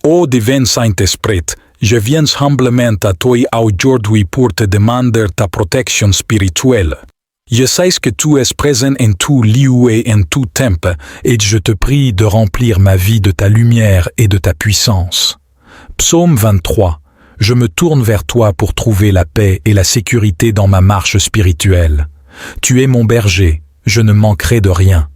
Ô divin Saint-Esprit, je viens humblement à toi aujourd'hui pour te demander ta protection spirituelle. Je sais que tu es présent en tout lieu et en tout temps, et je te prie de remplir ma vie de ta lumière et de ta puissance. Psaume 23. Je me tourne vers toi pour trouver la paix et la sécurité dans ma marche spirituelle. Tu es mon berger, je ne manquerai de rien.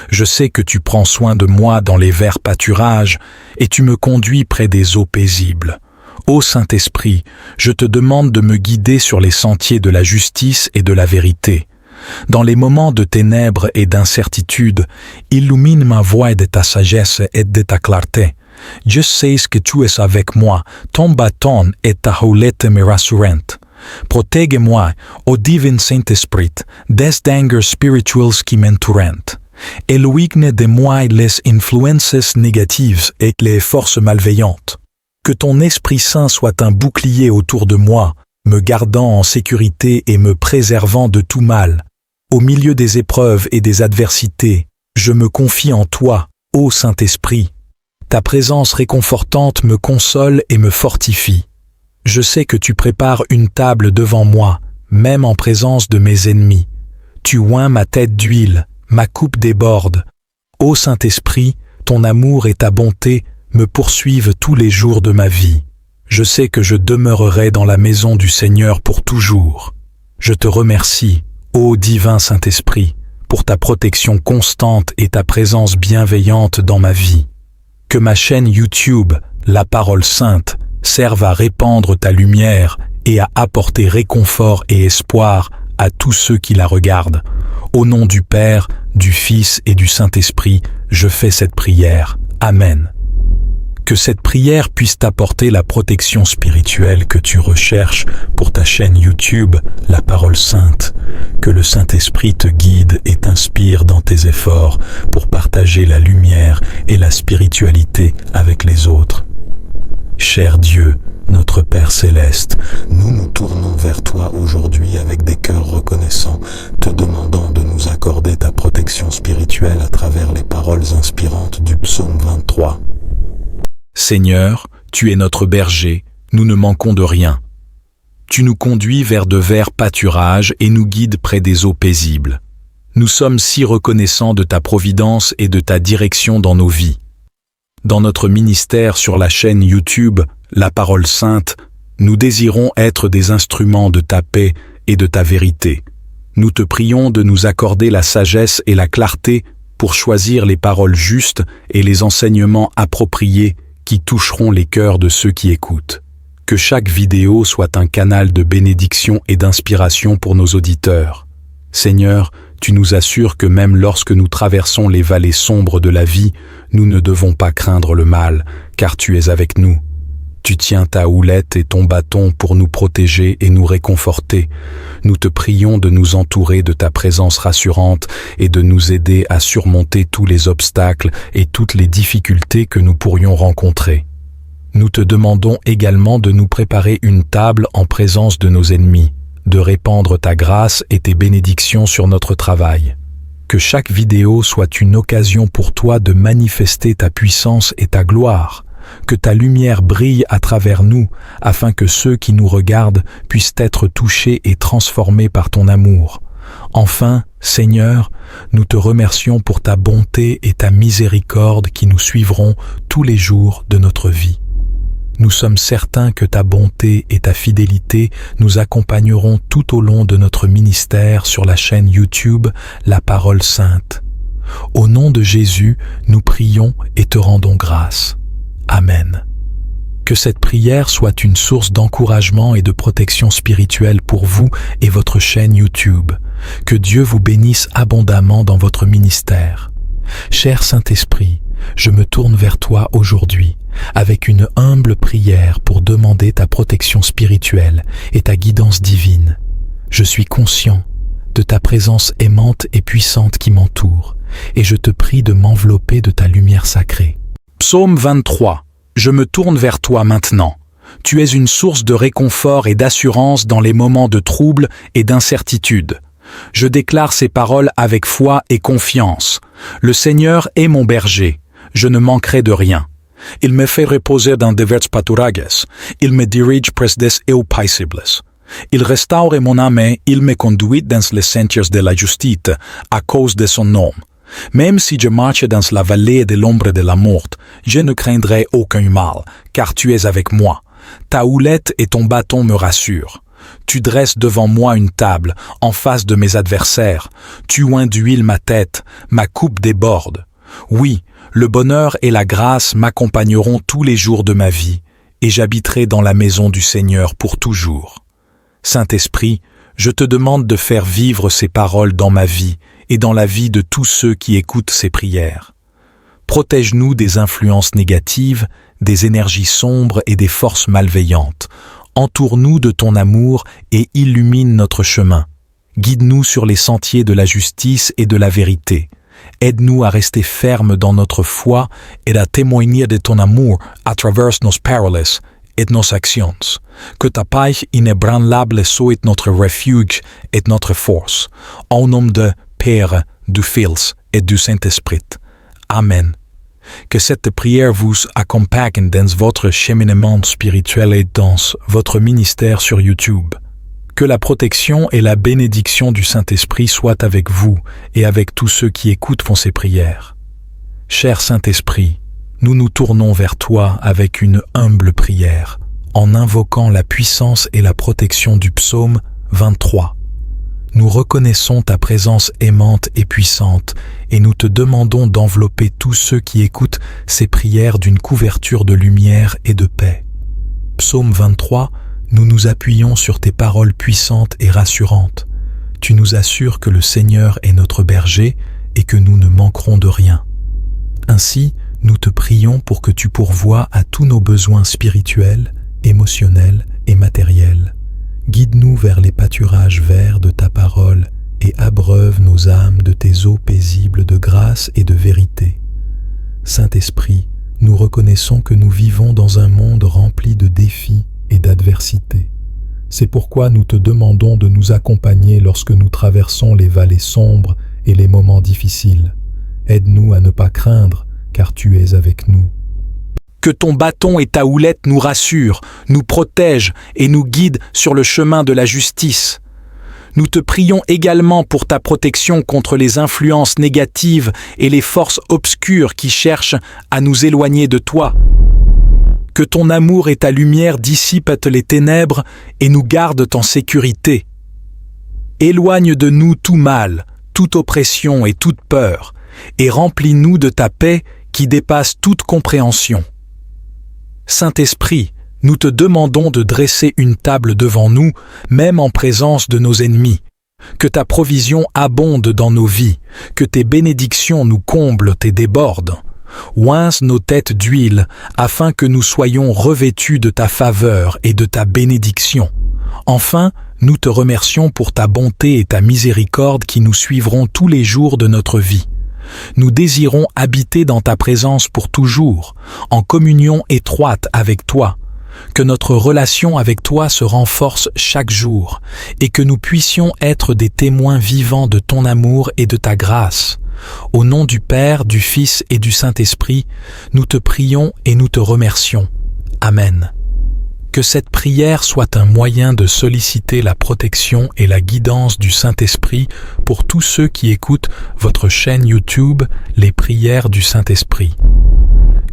Je sais que tu prends soin de moi dans les verts pâturages, et tu me conduis près des eaux paisibles. Ô Saint-Esprit, je te demande de me guider sur les sentiers de la justice et de la vérité. Dans les moments de ténèbres et d'incertitude, illumine ma voie de ta sagesse et de ta clarté. Je sais que tu es avec moi, ton bâton et ta houlette me rassurent. Protège-moi, ô divin Saint-Esprit, des dangers spirituels qui m'entourent. Éloigne de moi les influences négatives et les forces malveillantes. Que ton Esprit Saint soit un bouclier autour de moi, me gardant en sécurité et me préservant de tout mal. Au milieu des épreuves et des adversités, je me confie en toi, ô Saint-Esprit. Ta présence réconfortante me console et me fortifie. Je sais que tu prépares une table devant moi, même en présence de mes ennemis. Tu oins ma tête d'huile, ma coupe déborde. Ô Saint-Esprit, ton amour et ta bonté me poursuivent tous les jours de ma vie. Je sais que je demeurerai dans la maison du Seigneur pour toujours. Je te remercie, ô divin Saint-Esprit, pour ta protection constante et ta présence bienveillante dans ma vie. Que ma chaîne YouTube, La Parole Sainte, serve à répandre ta lumière et à apporter réconfort et espoir à tous ceux qui la regardent. Au nom du Père, du Fils et du Saint-Esprit, je fais cette prière. Amen. Que cette prière puisse t'apporter la protection spirituelle que tu recherches pour ta chaîne YouTube, La Parole Sainte. Que le Saint-Esprit te guide et t'inspire dans tes efforts pour partager la lumière et la spiritualité avec les autres. Cher Dieu, notre Père Céleste, nous nous tournons vers toi aujourd'hui avec des cœurs reconnaissants, te demandant de nous accorder ta protection spirituelle à travers les paroles inspirantes du psaume 23. Seigneur, tu es notre berger, nous ne manquons de rien. Tu nous conduis vers de verts pâturages et nous guides près des eaux paisibles. Nous sommes si reconnaissants de ta providence et de ta direction dans nos vies. Dans notre ministère sur la chaîne YouTube, La Parole Sainte, nous désirons être des instruments de ta paix et de ta vérité. Nous te prions de nous accorder la sagesse et la clarté pour choisir les paroles justes et les enseignements appropriés qui toucheront les cœurs de ceux qui écoutent. Que chaque vidéo soit un canal de bénédiction et d'inspiration pour nos auditeurs. Seigneur, tu nous assures que même lorsque nous traversons les vallées sombres de la vie, nous ne devons pas craindre le mal, car tu es avec nous. Tu tiens ta houlette et ton bâton pour nous protéger et nous réconforter. Nous te prions de nous entourer de ta présence rassurante et de nous aider à surmonter tous les obstacles et toutes les difficultés que nous pourrions rencontrer. Nous te demandons également de nous préparer une table en présence de nos ennemis, de répandre ta grâce et tes bénédictions sur notre travail. Que chaque vidéo soit une occasion pour toi de manifester ta puissance et ta gloire. Que ta lumière brille à travers nous, afin que ceux qui nous regardent puissent être touchés et transformés par ton amour. Enfin, Seigneur, nous te remercions pour ta bonté et ta miséricorde qui nous suivront tous les jours de notre vie. Nous sommes certains que ta bonté et ta fidélité nous accompagneront tout au long de notre ministère sur la chaîne YouTube La Parole Sainte. Au nom de Jésus, nous prions et te rendons grâce. Amen. Que cette prière soit une source d'encouragement et de protection spirituelle pour vous et votre chaîne YouTube. Que Dieu vous bénisse abondamment dans votre ministère. Cher Saint-Esprit, je me tourne vers toi aujourd'hui avec une humble prière pour demander ta protection spirituelle et ta guidance divine. Je suis conscient de ta présence aimante et puissante qui m'entoure et je te prie de m'envelopper de ta lumière sacrée. Psaume 23. Je me tourne vers toi maintenant. Tu es une source de réconfort et d'assurance dans les moments de trouble et d'incertitude. Je déclare ces paroles avec foi et confiance. Le Seigneur est mon berger. Je ne manquerai de rien. Il me fait reposer dans de verts pâturages. Il me dirige près des eaux paisibles. Il restaure mon âme, il me conduit dans les sentiers de la justice à cause de son nom. Même si je marche dans la vallée de l'ombre de la mort, je ne craindrai aucun mal, car tu es avec moi. Ta houlette et ton bâton me rassurent. Tu dresses devant moi une table, en face de mes adversaires. Tu oins d'huile ma tête, ma coupe déborde. Oui, le bonheur et la grâce m'accompagneront tous les jours de ma vie, et j'habiterai dans la maison du Seigneur pour toujours. Saint-Esprit, je te demande de faire vivre ces paroles dans ma vie et dans la vie de tous ceux qui écoutent ces prières. Protège-nous des influences négatives, des énergies sombres et des forces malveillantes. Entoure-nous de ton amour et illumine notre chemin. Guide-nous sur les sentiers de la justice et de la vérité. Aide-nous à rester fermes dans notre foi et à témoigner de ton amour à travers nos paroles et nos actions. Que ta paix inébranlable soit notre refuge et notre force. Au nom de Père, du Fils et du Saint-Esprit. Amen. Que cette prière vous accompagne dans votre cheminement spirituel et dans votre ministère sur YouTube. Que la protection et la bénédiction du Saint-Esprit soient avec vous et avec tous ceux qui écoutent ces prières. Cher Saint-Esprit, nous nous tournons vers toi avec une humble prière, en invoquant la puissance et la protection du psaume 23. Nous reconnaissons ta présence aimante et puissante, et nous te demandons d'envelopper tous ceux qui écoutent ces prières d'une couverture de lumière et de paix. Psaume 23, nous nous appuyons sur tes paroles puissantes et rassurantes. Tu nous assures que le Seigneur est notre berger et que nous ne manquerons de rien. Ainsi, nous te prions pour que tu pourvoies à tous nos besoins spirituels, émotionnels et matériels. Guide-nous vers les pâturages verts de ta parole et abreuve nos âmes de tes eaux paisibles de grâce et de vérité. Saint-Esprit, nous reconnaissons que nous vivons dans un monde rempli de défis et d'adversité. C'est pourquoi nous te demandons de nous accompagner lorsque nous traversons les vallées sombres et les moments difficiles. Aide-nous à ne pas craindre, car tu es avec nous. Que ton bâton et ta houlette nous rassurent, nous protègent et nous guident sur le chemin de la justice. Nous te prions également pour ta protection contre les influences négatives et les forces obscures qui cherchent à nous éloigner de toi. Que ton amour et ta lumière dissipent les ténèbres et nous gardent en sécurité. Éloigne de nous tout mal, toute oppression et toute peur, et remplis-nous de ta paix qui dépasse toute compréhension. Saint-Esprit, nous te demandons de dresser une table devant nous, même en présence de nos ennemis. Que ta provision abonde dans nos vies, que tes bénédictions nous comblent et débordent. Oince nos têtes d'huile, afin que nous soyons revêtus de ta faveur et de ta bénédiction. Enfin, nous te remercions pour ta bonté et ta miséricorde qui nous suivront tous les jours de notre vie. Nous désirons habiter dans ta présence pour toujours, en communion étroite avec toi. Que notre relation avec toi se renforce chaque jour et que nous puissions être des témoins vivants de ton amour et de ta grâce. Au nom du Père, du Fils et du Saint-Esprit, nous te prions et nous te remercions. Amen. Que cette prière soit un moyen de solliciter la protection et la guidance du Saint-Esprit pour tous ceux qui écoutent votre chaîne YouTube Les Prières du Saint-Esprit.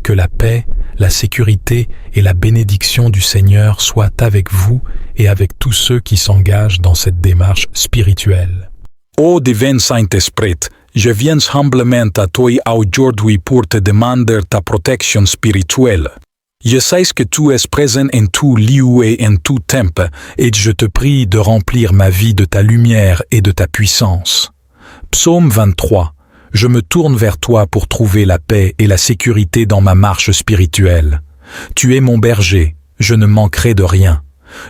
Que la paix, la sécurité et la bénédiction du Seigneur soient avec vous et avec tous ceux qui s'engagent dans cette démarche spirituelle. Ô divin Saint-Esprit, je viens humblement à toi aujourd'hui pour te demander ta protection spirituelle. Je sais que tu es présent en tout lieu et en tout temps, et je te prie de remplir ma vie de ta lumière et de ta puissance. Psaume 23. Je me tourne vers toi pour trouver la paix et la sécurité dans ma marche spirituelle. Tu es mon berger, je ne manquerai de rien.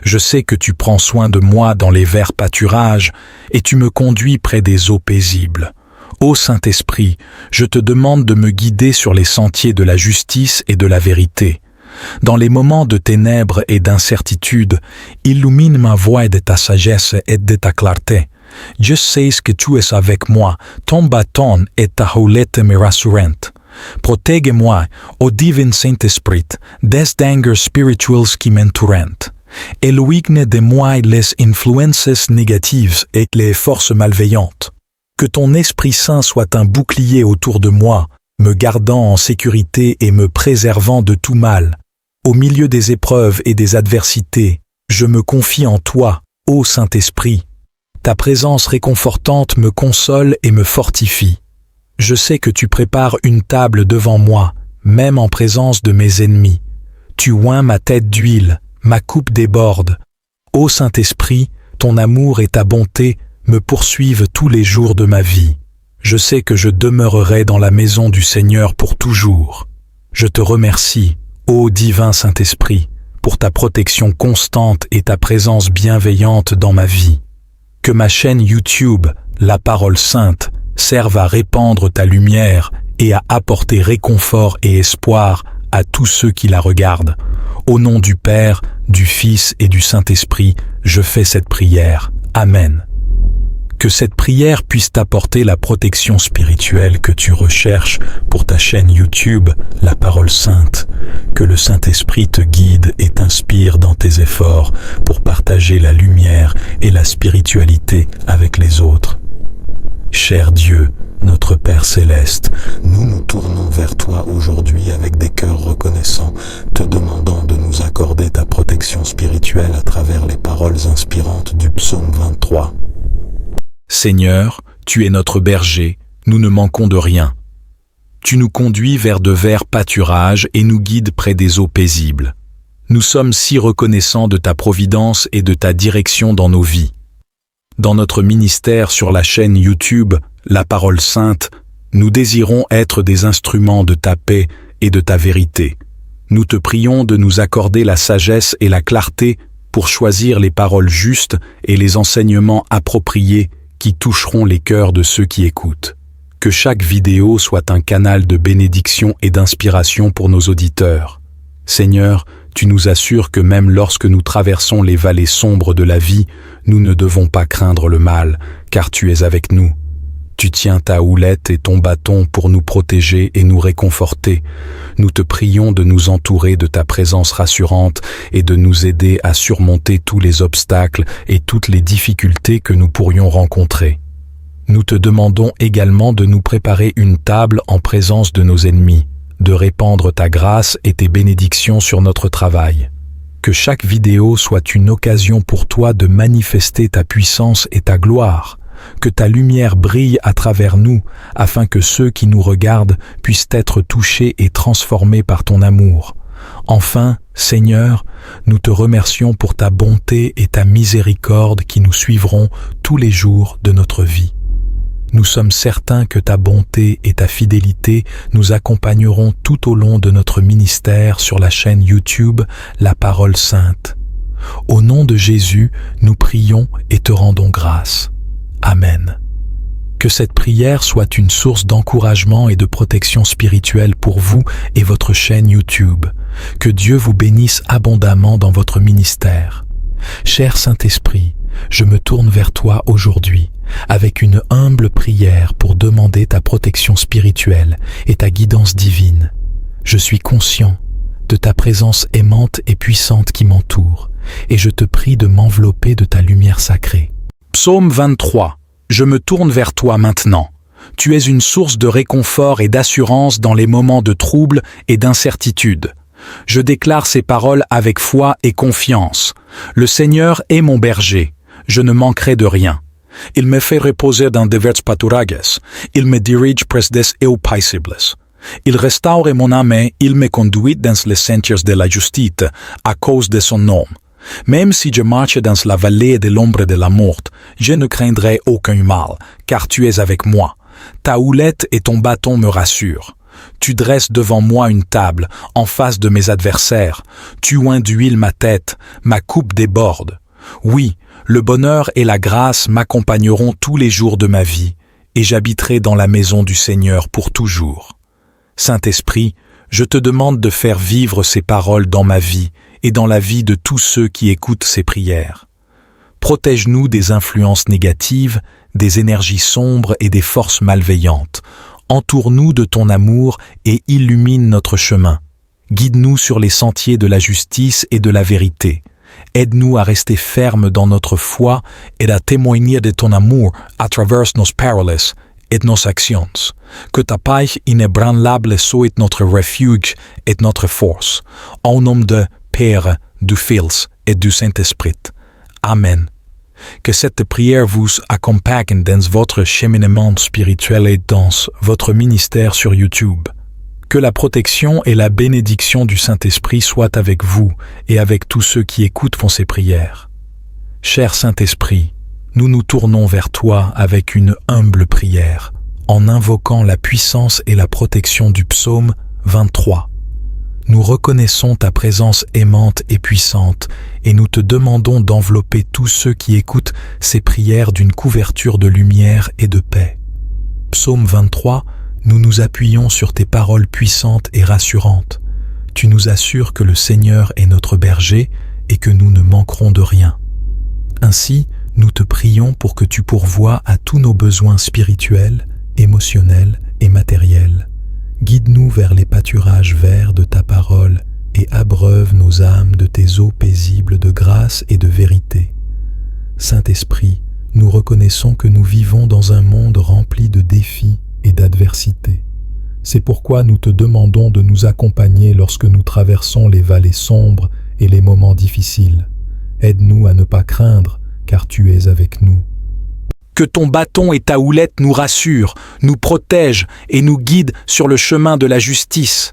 Je sais que tu prends soin de moi dans les verts pâturages et tu me conduis près des eaux paisibles. Ô Saint-Esprit, je te demande de me guider sur les sentiers de la justice et de la vérité. Dans les moments de ténèbres et d'incertitude, illumine ma voie de ta sagesse et de ta clarté. Je sais que tu es avec moi, ton bâton et ta houlette me rassurent. Protège-moi, ô Divin Saint-Esprit, des dangers spirituals qui m'entourent. Éloigne de moi les influences négatives et les forces malveillantes. Que ton Esprit Saint soit un bouclier autour de moi, me gardant en sécurité et me préservant de tout mal. Au milieu des épreuves et des adversités, je me confie en toi, ô Saint-Esprit. Ta présence réconfortante me console et me fortifie. Je sais que tu prépares une table devant moi, même en présence de mes ennemis. Tu oins ma tête d'huile, ma coupe déborde. Ô Saint-Esprit, ton amour et ta bonté me poursuivent tous les jours de ma vie. Je sais que je demeurerai dans la maison du Seigneur pour toujours. Je te remercie, ô divin Saint-Esprit, pour ta protection constante et ta présence bienveillante dans ma vie. Que ma chaîne YouTube, La Parole Sainte, serve à répandre ta lumière et à apporter réconfort et espoir à tous ceux qui la regardent. Au nom du Père, du Fils et du Saint-Esprit, je fais cette prière. Amen. Que cette prière puisse t'apporter la protection spirituelle que tu recherches pour ta chaîne YouTube, La Parole Sainte. Que le Saint-Esprit te guide et t'inspire dans tes efforts pour partager la lumière et la spiritualité avec les autres. Cher Dieu, notre Père Céleste, nous nous tournons vers toi aujourd'hui avec des cœurs reconnaissants, te demandant de nous accorder ta protection spirituelle à travers les paroles inspirantes du psaume 23. Seigneur, tu es notre berger, nous ne manquons de rien. Tu nous conduis vers de verts pâturages et nous guides près des eaux paisibles. Nous sommes si reconnaissants de ta providence et de ta direction dans nos vies. Dans notre ministère sur la chaîne YouTube, La Parole Sainte, nous désirons être des instruments de ta paix et de ta vérité. Nous te prions de nous accorder la sagesse et la clarté pour choisir les paroles justes et les enseignements appropriés qui toucheront les cœurs de ceux qui écoutent. Que chaque vidéo soit un canal de bénédiction et d'inspiration pour nos auditeurs. Seigneur, tu nous assures que même lorsque nous traversons les vallées sombres de la vie, nous ne devons pas craindre le mal, car tu es avec nous. Tu tiens ta houlette et ton bâton pour nous protéger et nous réconforter. Nous te prions de nous entourer de ta présence rassurante et de nous aider à surmonter tous les obstacles et toutes les difficultés que nous pourrions rencontrer. Nous te demandons également de nous préparer une table en présence de nos ennemis, de répandre ta grâce et tes bénédictions sur notre travail. Que chaque vidéo soit une occasion pour toi de manifester ta puissance et ta gloire. Que ta lumière brille à travers nous, afin que ceux qui nous regardent puissent être touchés et transformés par ton amour. Enfin, Seigneur, nous te remercions pour ta bonté et ta miséricorde qui nous suivront tous les jours de notre vie. Nous sommes certains que ta bonté et ta fidélité nous accompagneront tout au long de notre ministère sur la chaîne YouTube La Parole Sainte. Au nom de Jésus, nous prions et te rendons grâce. Amen. Que cette prière soit une source d'encouragement et de protection spirituelle pour vous et votre chaîne YouTube. Que Dieu vous bénisse abondamment dans votre ministère. Cher Saint-Esprit, je me tourne vers toi aujourd'hui avec une humble prière pour demander ta protection spirituelle et ta guidance divine. Je suis conscient de ta présence aimante et puissante qui m'entoure et je te prie de m'envelopper de ta lumière sacrée. Psaume 23. Je me tourne vers toi maintenant. Tu es une source de réconfort et d'assurance dans les moments de trouble et d'incertitude. Je déclare ces paroles avec foi et confiance. Le Seigneur est mon berger. Je ne manquerai de rien. Il me fait reposer dans de verts pâturages. Il me dirige près des eaux paisibles. Il restaure mon âme. Il me conduit dans les sentiers de la justice à cause de son nom. Même si je marche dans la vallée de l'ombre de la mort, je ne craindrai aucun mal, car tu es avec moi. Ta houlette et ton bâton me rassurent. Tu dresses devant moi une table, en face de mes adversaires. Tu oins d'huile ma tête, ma coupe déborde. Oui, le bonheur et la grâce m'accompagneront tous les jours de ma vie, et j'habiterai dans la maison du Seigneur pour toujours. Saint-Esprit, je te demande de faire vivre ces paroles dans ma vie et dans la vie de tous ceux qui écoutent ces prières. Protège-nous des influences négatives, des énergies sombres et des forces malveillantes. Entoure-nous de ton amour et illumine notre chemin. Guide-nous sur les sentiers de la justice et de la vérité. Aide-nous à rester fermes dans notre foi et à témoigner de ton amour à travers nos paroles et nos actions. Que ta paix inébranlable soit notre refuge et notre force. Au nom de Père, du Fils et du Saint-Esprit. Amen. Que cette prière vous accompagne dans votre cheminement spirituel et dans votre ministère sur YouTube. Que la protection et la bénédiction du Saint-Esprit soient avec vous et avec tous ceux qui écoutent ces prières. Cher Saint-Esprit, nous nous tournons vers toi avec une humble prière, en invoquant la puissance et la protection du psaume 23. Nous reconnaissons ta présence aimante et puissante et nous te demandons d'envelopper tous ceux qui écoutent ces prières d'une couverture de lumière et de paix. Psaume 23, nous nous appuyons sur tes paroles puissantes et rassurantes. Tu nous assures que le Seigneur est notre berger et que nous ne manquerons de rien. Ainsi, nous te prions pour que tu pourvoies à tous nos besoins spirituels, émotionnels et matériels. Guide-nous vers les pâturages verts de ta parole et abreuve nos âmes de tes eaux paisibles de grâce et de vérité. Saint-Esprit, nous reconnaissons que nous vivons dans un monde rempli de défis et d'adversités. C'est pourquoi nous te demandons de nous accompagner lorsque nous traversons les vallées sombres et les moments difficiles. Aide-nous à ne pas craindre, car tu es avec nous. Que ton bâton et ta houlette nous rassurent, nous protègent et nous guident sur le chemin de la justice.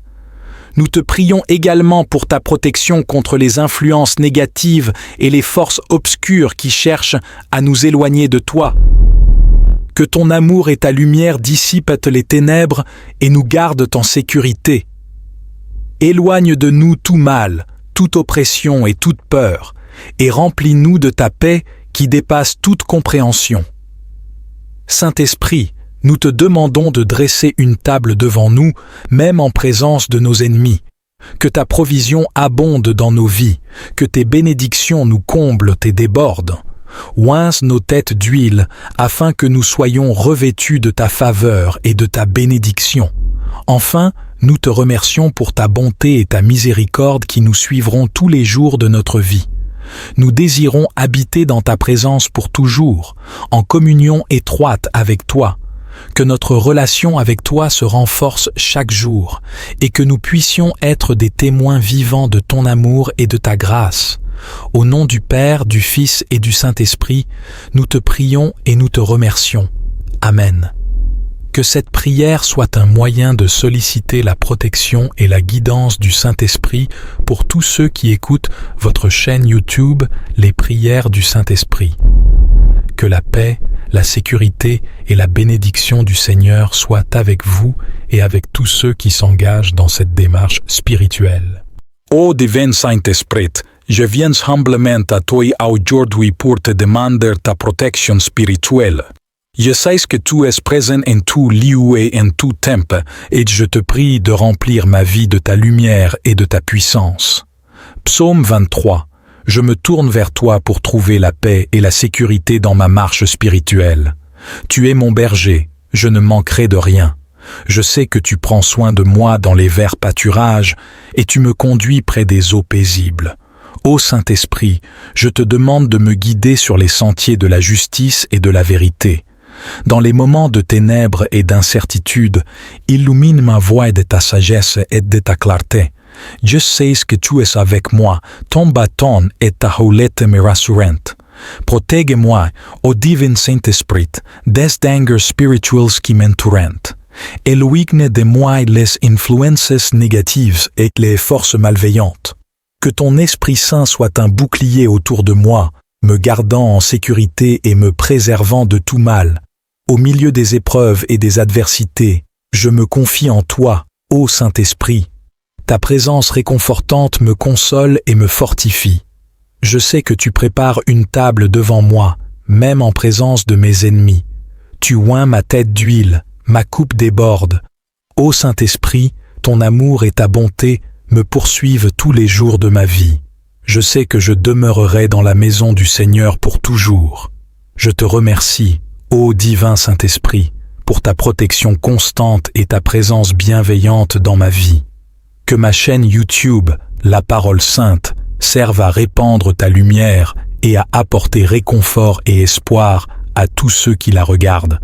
Nous te prions également pour ta protection contre les influences négatives et les forces obscures qui cherchent à nous éloigner de toi. Que ton amour et ta lumière dissipent les ténèbres et nous gardent en sécurité. Éloigne de nous tout mal, toute oppression et toute peur, et remplis-nous de ta paix qui dépasse toute compréhension. Saint-Esprit, nous te demandons de dresser une table devant nous, même en présence de nos ennemis. Que ta provision abonde dans nos vies, que tes bénédictions nous comblent et débordent. Oince nos têtes d'huile, afin que nous soyons revêtus de ta faveur et de ta bénédiction. Enfin, nous te remercions pour ta bonté et ta miséricorde qui nous suivront tous les jours de notre vie. Nous désirons habiter dans ta présence pour toujours, en communion étroite avec toi. Que notre relation avec toi se renforce chaque jour et que nous puissions être des témoins vivants de ton amour et de ta grâce. Au nom du Père, du Fils et du Saint-Esprit, nous te prions et nous te remercions. Amen. Que cette prière soit un moyen de solliciter la protection et la guidance du Saint-Esprit pour tous ceux qui écoutent votre chaîne YouTube Les Prières du Saint-Esprit. Que la paix, la sécurité et la bénédiction du Seigneur soient avec vous et avec tous ceux qui s'engagent dans cette démarche spirituelle. Ô divin Saint-Esprit, je viens humblement à toi aujourd'hui pour te demander ta protection spirituelle. Je sais que tu es présent en tout lieu et en tout temps, et je te prie de remplir ma vie de ta lumière et de ta puissance. Psaume 23. Je me tourne vers toi pour trouver la paix et la sécurité dans ma marche spirituelle. Tu es mon berger, je ne manquerai de rien. Je sais que tu prends soin de moi dans les verts pâturages, et tu me conduis près des eaux paisibles. Ô Saint-Esprit, je te demande de me guider sur les sentiers de la justice et de la vérité. Dans les moments de ténèbres et d'incertitude, illumine ma voie de ta sagesse et de ta clarté. Je sais que tu es avec moi, ton bâton et ta houlette me rassurent. Protège-moi, ô divin Saint-Esprit, des dangers spirituels qui m'entourent. Éloigne de moi les influences négatives et les forces malveillantes. Que ton Esprit Saint soit un bouclier autour de moi, me gardant en sécurité et me préservant de tout mal. Au milieu des épreuves et des adversités, je me confie en toi, ô Saint-Esprit. Ta présence réconfortante me console et me fortifie. Je sais que tu prépares une table devant moi, même en présence de mes ennemis. Tu oins ma tête d'huile, ma coupe déborde. Ô Saint-Esprit, ton amour et ta bonté me poursuivent tous les jours de ma vie. Je sais que je demeurerai dans la maison du Seigneur pour toujours. Je te remercie, ô divin Saint-Esprit, pour ta protection constante et ta présence bienveillante dans ma vie. Que ma chaîne YouTube, La Parole Sainte, serve à répandre ta lumière et à apporter réconfort et espoir à tous ceux qui la regardent.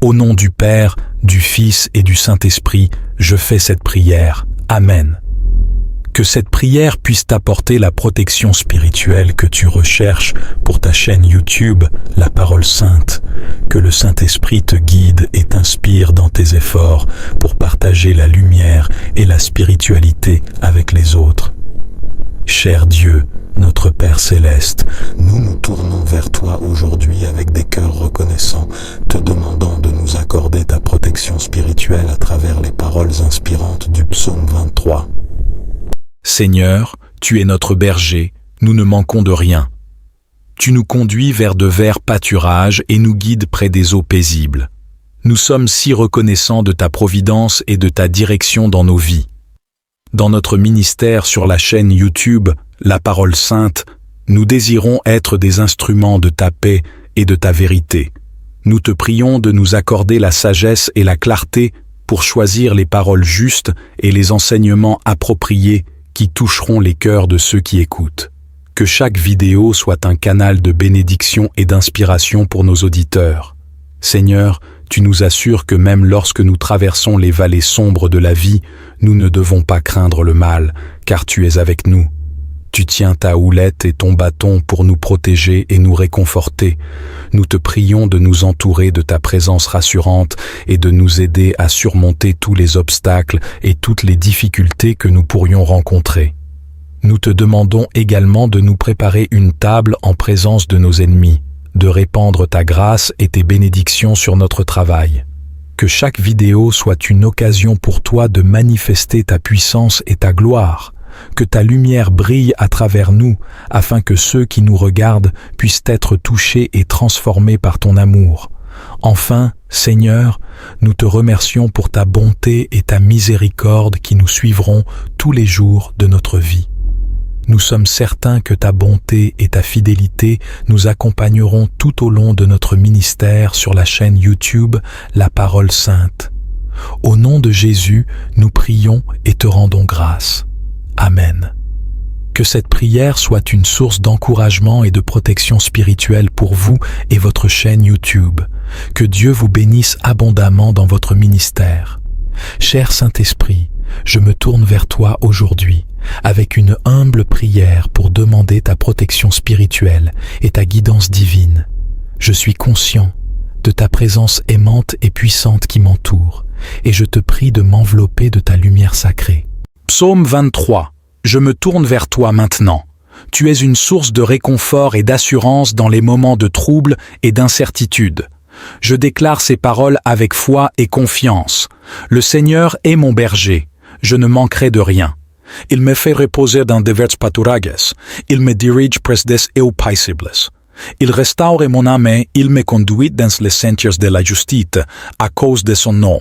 Au nom du Père, du Fils et du Saint-Esprit, je fais cette prière. Amen. Que cette prière puisse t'apporter la protection spirituelle que tu recherches pour ta chaîne YouTube, La Parole Sainte. Que le Saint-Esprit te guide et t'inspire dans tes efforts pour partager la lumière et la spiritualité avec les autres. Cher Dieu, notre Père Céleste, nous nous tournons vers toi aujourd'hui avec des cœurs reconnaissants, te demandant de nous accorder ta protection spirituelle à travers les paroles inspirantes du psaume 23. Seigneur, tu es notre berger, nous ne manquons de rien. Tu nous conduis vers de verts pâturages et nous guides près des eaux paisibles. Nous sommes si reconnaissants de ta providence et de ta direction dans nos vies. Dans notre ministère sur la chaîne YouTube, La Parole Sainte, nous désirons être des instruments de ta paix et de ta vérité. Nous te prions de nous accorder la sagesse et la clarté pour choisir les paroles justes et les enseignements appropriés qui toucheront les cœurs de ceux qui écoutent. Que chaque vidéo soit un canal de bénédiction et d'inspiration pour nos auditeurs. Seigneur, tu nous assures que même lorsque nous traversons les vallées sombres de la vie, nous ne devons pas craindre le mal, car tu es avec nous. Tu tiens ta houlette et ton bâton pour nous protéger et nous réconforter. Nous te prions de nous entourer de ta présence rassurante et de nous aider à surmonter tous les obstacles et toutes les difficultés que nous pourrions rencontrer. Nous te demandons également de nous préparer une table en présence de nos ennemis, de répandre ta grâce et tes bénédictions sur notre travail. Que chaque vidéo soit une occasion pour toi de manifester ta puissance et ta gloire. Que ta lumière brille à travers nous, afin que ceux qui nous regardent puissent être touchés et transformés par ton amour. Enfin, Seigneur, nous te remercions pour ta bonté et ta miséricorde qui nous suivront tous les jours de notre vie. Nous sommes certains que ta bonté et ta fidélité nous accompagneront tout au long de notre ministère sur la chaîne YouTube La Parole Sainte. Au nom de Jésus, nous prions et te rendons grâce. Amen. Que cette prière soit une source d'encouragement et de protection spirituelle pour vous et votre chaîne YouTube. Que Dieu vous bénisse abondamment dans votre ministère. Cher Saint-Esprit, je me tourne vers toi aujourd'hui avec une humble prière pour demander ta protection spirituelle et ta guidance divine. Je suis conscient de ta présence aimante et puissante qui m'entoure et je te prie de m'envelopper de ta lumière sacrée. Psaume 23. Je me tourne vers toi maintenant. Tu es une source de réconfort et d'assurance dans les moments de trouble et d'incertitude. Je déclare ces paroles avec foi et confiance. Le Seigneur est mon berger. Je ne manquerai de rien. Il me fait reposer dans de verts pâturages. Il me dirige près des eaux paisibles. Il restaure mon âme. Il me conduit dans les sentiers de la justice à cause de son nom.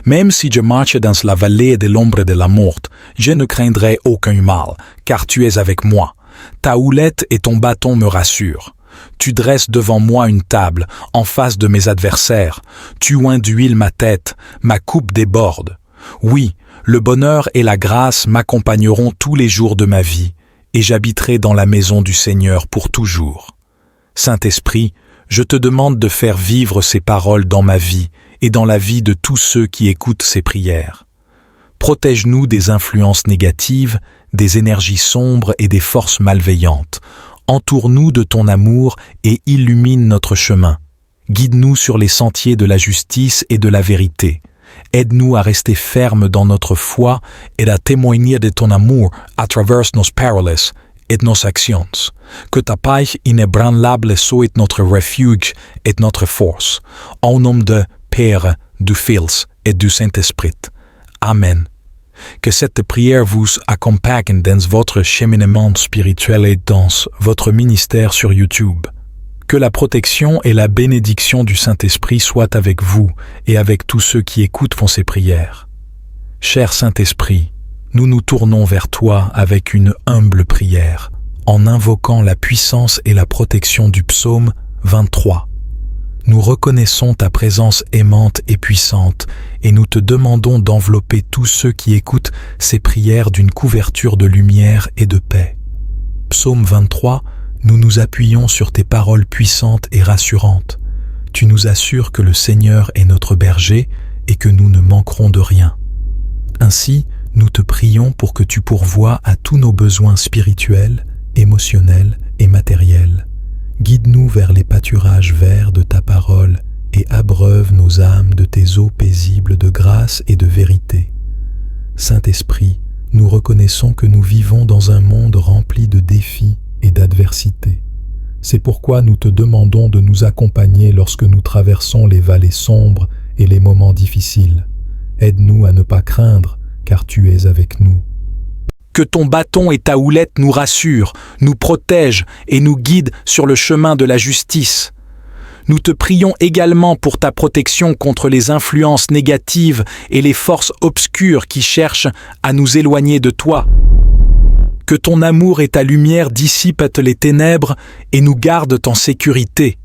Même si je marche dans la vallée de l'ombre de la mort, je ne craindrai aucun mal, car tu es avec moi. Ta houlette et ton bâton me rassurent. Tu dresses devant moi une table, en face de mes adversaires. Tu oins d'huile ma tête, ma coupe déborde. Oui, le bonheur et la grâce m'accompagneront tous les jours de ma vie, et j'habiterai dans la maison du Seigneur pour toujours. Saint-Esprit, je te demande de faire vivre ces paroles dans ma vie et dans la vie de tous ceux qui écoutent ces prières. Protège-nous des influences négatives, des énergies sombres et des forces malveillantes. Entoure-nous de ton amour et illumine notre chemin. Guide-nous sur les sentiers de la justice et de la vérité. Aide-nous à rester fermes dans notre foi et à témoigner de ton amour à travers nos paroles et nos actions. Que ta paix inébranlable soit notre refuge et notre force. Au nom de Père, du Fils et du Saint-Esprit. Amen. Que cette prière vous accompagne dans votre cheminement spirituel et dans votre ministère sur YouTube. Que la protection et la bénédiction du Saint-Esprit soient avec vous et avec tous ceux qui écoutent ces prières. Cher Saint-Esprit, nous nous tournons vers toi avec une humble prière, en invoquant la puissance et la protection du psaume 23. nous reconnaissons ta présence aimante et puissante et nous te demandons d'envelopper tous ceux qui écoutent ces prières d'une couverture de lumière et de paix. Psaume 23, nous nous appuyons sur tes paroles puissantes et rassurantes. Tu nous assures que le Seigneur est notre berger et que nous ne manquerons de rien. Ainsi, nous te prions pour que tu pourvoies à tous nos besoins spirituels, émotionnels et matériels. Guide-nous vers les pâturages verts de ta parole et abreuve nos âmes de tes eaux paisibles de grâce et de vérité. Saint-Esprit, nous reconnaissons que nous vivons dans un monde rempli de défis et d'adversités. C'est pourquoi nous te demandons de nous accompagner lorsque nous traversons les vallées sombres et les moments difficiles. Aide-nous à ne pas craindre, car tu es avec nous. Que ton bâton et ta houlette nous rassurent, nous protègent et nous guident sur le chemin de la justice. Nous te prions également pour ta protection contre les influences négatives et les forces obscures qui cherchent à nous éloigner de toi. Que ton amour et ta lumière dissipent les ténèbres et nous gardent en sécurité.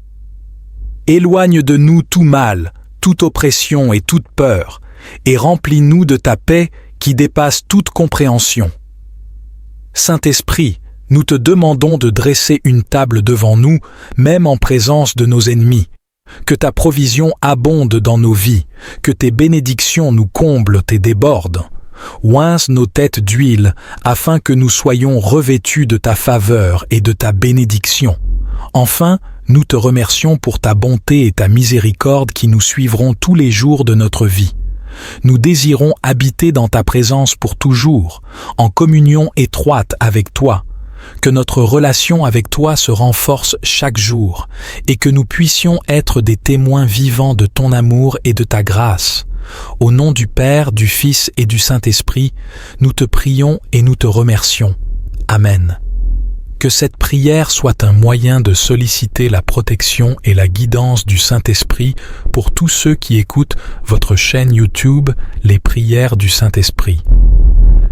Éloigne de nous tout mal, toute oppression et toute peur, et remplis-nous de ta paix qui dépasse toute compréhension. Saint-Esprit, nous te demandons de dresser une table devant nous, même en présence de nos ennemis. Que ta provision abonde dans nos vies, que tes bénédictions nous comblent et débordent. Oince nos têtes d'huile, afin que nous soyons revêtus de ta faveur et de ta bénédiction. Enfin, nous te remercions pour ta bonté et ta miséricorde qui nous suivront tous les jours de notre vie. Nous désirons habiter dans ta présence pour toujours, en communion étroite avec toi. Que notre relation avec toi se renforce chaque jour et que nous puissions être des témoins vivants de ton amour et de ta grâce. Au nom du Père, du Fils et du Saint-Esprit, nous te prions et nous te remercions. Amen. Que cette prière soit un moyen de solliciter la protection et la guidance du Saint-Esprit pour tous ceux qui écoutent votre chaîne YouTube Les Prières du Saint-Esprit.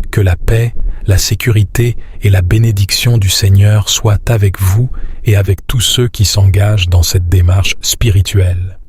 Que la paix, la sécurité et la bénédiction du Seigneur soient avec vous et avec tous ceux qui s'engagent dans cette démarche spirituelle.